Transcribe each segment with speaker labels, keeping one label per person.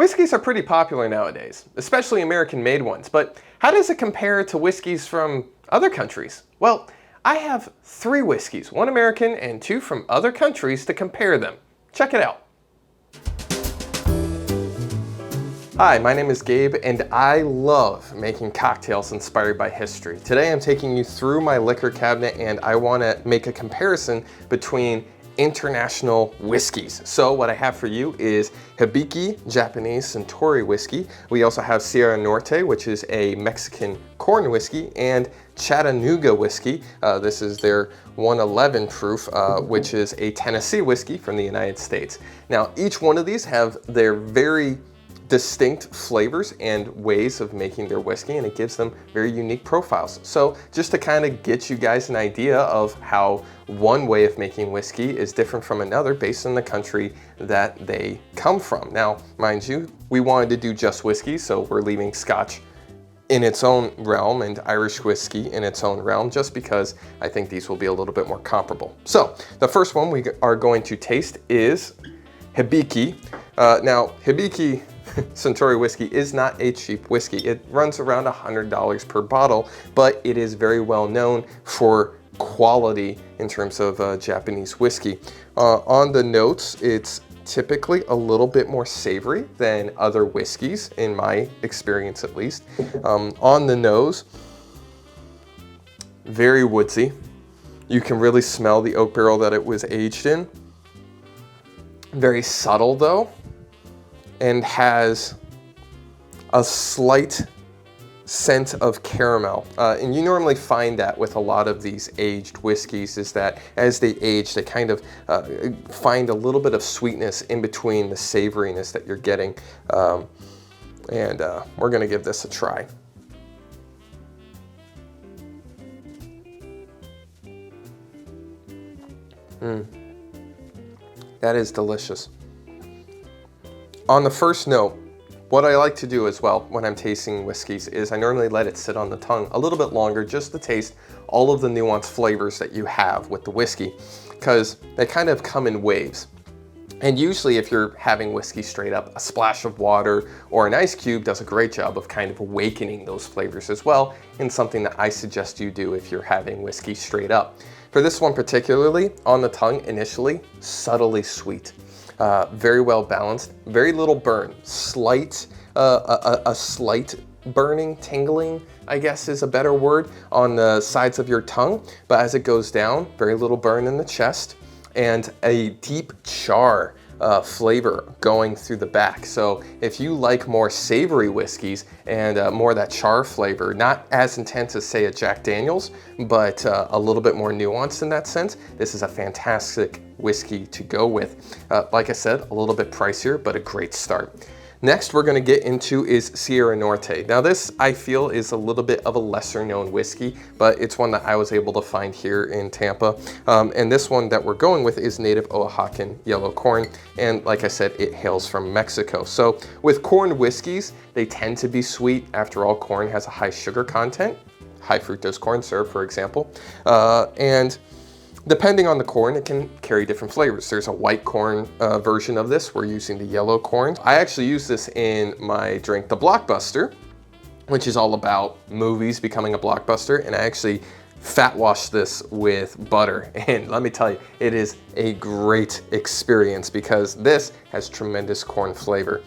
Speaker 1: Whiskeys are pretty popular nowadays, especially American-made ones, but how does it compare to whiskeys from other countries? Well, I have 3 whiskeys, 1 American and 2 from other countries to compare them. Check it out. Hi, my name is Gabe and I love making cocktails inspired by history. Today I'm taking you through my liquor cabinet and I want to make a comparison between international whiskeys. So what I have for you is HIBIKI Japanese Suntory whiskey. We also have Sierra Norte, which is a Mexican corn whiskey, and Chattanooga whiskey. This is their 111 proof, which is a Tennessee whiskey from the United States. Now, each one of these have their very distinct flavors and ways of making their whiskey, and it gives them very unique profiles. So just to kind of get you guys an idea of how one way of making whiskey is different from another based on the country that they come from. Now, mind you, we wanted to do just whiskey, so we're leaving Scotch in its own realm and Irish whiskey in its own realm, just because I think these will be a little bit more comparable. So the first one we are going to taste is HIBIKI. Now, HIBIKI Suntory whiskey is not a cheap whiskey. It runs around $100 per bottle, but it is very well known for quality in terms of Japanese whiskey. On the notes, it's typically a little bit more savory than other whiskeys, in my experience at least. On the nose, very woodsy. You can really smell the oak barrel that it was aged in. Very subtle though, and has a slight scent of caramel. And you normally find that with a lot of these aged whiskeys, is that as they age, they kind of find a little bit of sweetness in between the savoriness that you're getting. We're gonna give this a try. That is delicious. On the first note, what I like to do as well when I'm tasting whiskeys is I normally let it sit on the tongue a little bit longer just to taste all of the nuanced flavors that you have with the whiskey, because they kind of come in waves. And usually if you're having whiskey straight up, a splash of water or an ice cube does a great job of kind of awakening those flavors as well, and something that I suggest you do if you're having whiskey straight up. For this one particularly, on the tongue initially, subtly sweet. Very well balanced, very little burn, slight, a slight burning, tingling, I guess is a better word, on the sides of your tongue. But as it goes down, very little burn in the chest, and a deep char flavor going through the back. So if you like more savory whiskeys and more of that char flavor, not as intense as say a Jack Daniel's, but a little bit more nuanced in that sense, this is a fantastic whiskey to go with. Like I said, a little bit pricier, but a great start. Next we're gonna get into is Sierra Norte. Now this, I feel, is a little bit of a lesser known whiskey, but it's one that I was able to find here in Tampa. And this one that we're going with is native Oaxacan yellow corn. And like I said, it hails from Mexico. So with corn whiskeys, they tend to be sweet. After all, corn has a high sugar content, high fructose corn syrup, for example. And depending on the corn, it can carry different flavors. There's a white corn version of this. We're using the yellow corn. I actually use this in my drink, the Blockbuster, which is all about movies becoming a blockbuster. And I actually fat wash this with butter. And let me tell you, it is a great experience because this has tremendous corn flavor.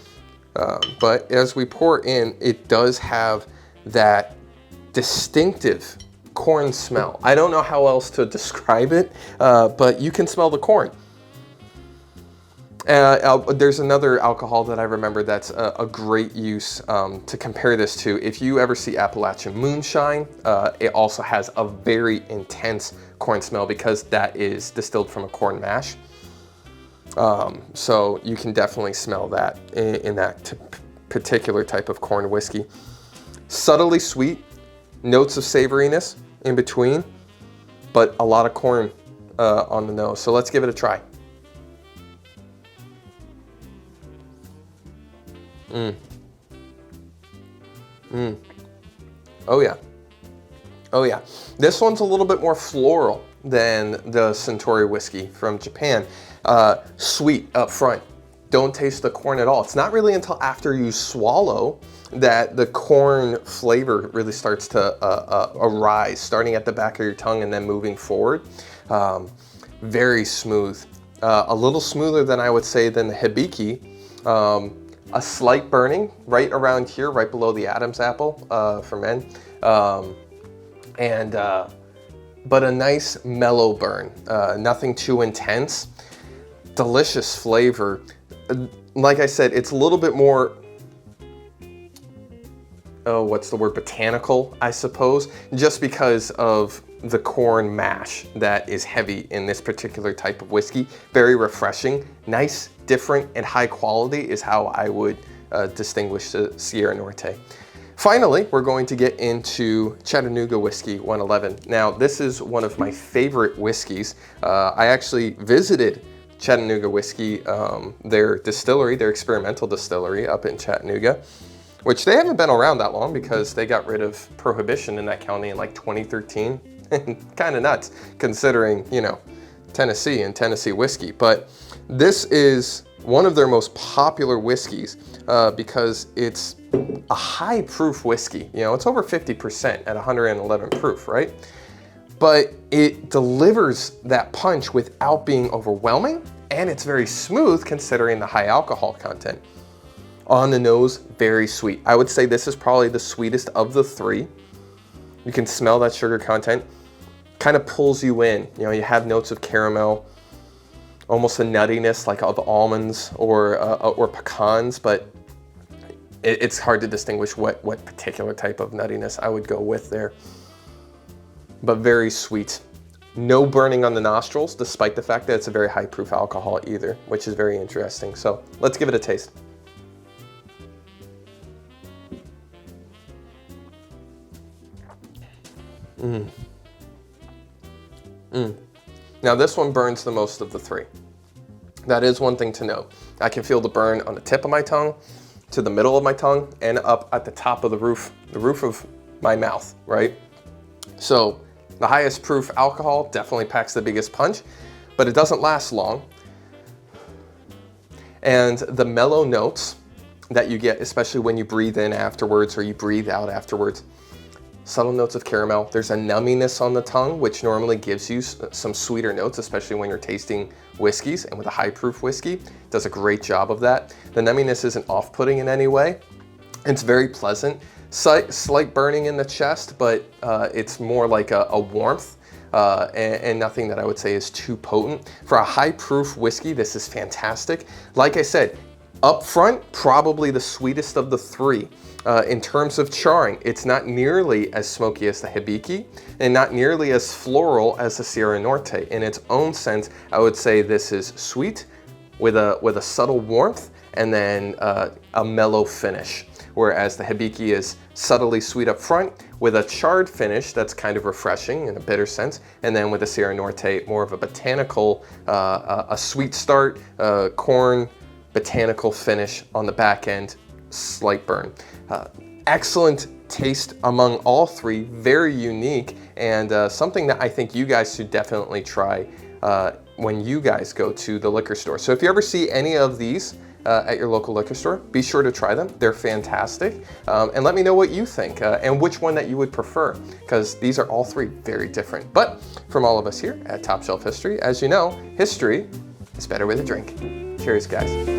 Speaker 1: But as we pour in, it does have that distinctive corn smell. I don't know how else to describe it, but you can smell the corn. There's another alcohol that I remember that's a great use to compare this to. If you ever see Appalachian moonshine, it also has a very intense corn smell because that is distilled from a corn mash. So you can definitely smell that in that particular type of corn whiskey. Subtly sweet, notes of savoriness in between, but a lot of corn on the nose. So let's give it a try. Oh yeah. Oh yeah. This one's a little bit more floral than the Suntory whiskey from Japan. Sweet up front, don't taste the corn at all. It's not really until after you swallow that the corn flavor really starts to arise, starting at the back of your tongue and then moving forward. Very smooth. A little smoother than I would say than the Hibiki. A slight burning right around here, right below the Adam's apple for men. But a nice mellow burn, nothing too intense. Delicious flavor. Like I said, it's a little bit more, oh, what's the word, botanical, I suppose, just because of the corn mash that is heavy in this particular type of whiskey. Very refreshing, nice, different, and high quality is how I would distinguish the Sierra Norte. Finally, we're going to get into Chattanooga Whiskey 111. Now, this is one of my favorite whiskeys. I actually visited Chattanooga Whiskey, their distillery, their experimental distillery up in Chattanooga, which they haven't been around that long because they got rid of prohibition in that county in like 2013. Kind of nuts considering, you know, Tennessee and Tennessee whiskey. But this is one of their most popular whiskeys because it's a high proof whiskey. You know, it's over 50% at 111 proof, right? But it delivers that punch without being overwhelming, and it's very smooth considering the high alcohol content. On the nose, very sweet. I would say this is probably the sweetest of the three. You can smell that sugar content. Kind of pulls you in. You know, you have notes of caramel, almost a nuttiness like of almonds or pecans, but it's hard to distinguish what particular type of nuttiness I would go with there. But very sweet. No burning on the nostrils, despite the fact that it's a very high proof alcohol either, which is very interesting. So let's give it a taste. Now this one burns the most of the three. That is one thing to note. I can feel the burn on the tip of my tongue, to the middle of my tongue, and up at the top of the roof of my mouth, right? So the highest proof alcohol definitely packs the biggest punch, but it doesn't last long. And the mellow notes that you get, especially when you breathe in afterwards or you breathe out afterwards, subtle notes of caramel. There's a numminess on the tongue, which normally gives you some sweeter notes, especially when you're tasting whiskeys, and with a high proof whiskey, does a great job of that. The numminess isn't off-putting in any way. It's very pleasant. Slight burning in the chest, but it's more like a warmth and nothing that I would say is too potent. For a high proof whiskey, this is fantastic. Like I said, up front, probably the sweetest of the three. In terms of charring, it's not nearly as smoky as the Hibiki and not nearly as floral as the Sierra Norte. In its own sense, I would say this is sweet with a subtle warmth and then a mellow finish. Whereas the Hibiki is subtly sweet up front with a charred finish that's kind of refreshing in a bitter sense. And then with the Sierra Norte, more of a botanical, a sweet start, corn, botanical finish on the back end, slight burn. Excellent taste among all three, very unique, and something that I think you guys should definitely try when you guys go to the liquor store. So if you ever see any of these at your local liquor store, be sure to try them. They're fantastic. And let me know what you think and which one that you would prefer, because these are all three very different. But from all of us here at Top Shelf History, as you know, history is better with a drink. Cheers, guys.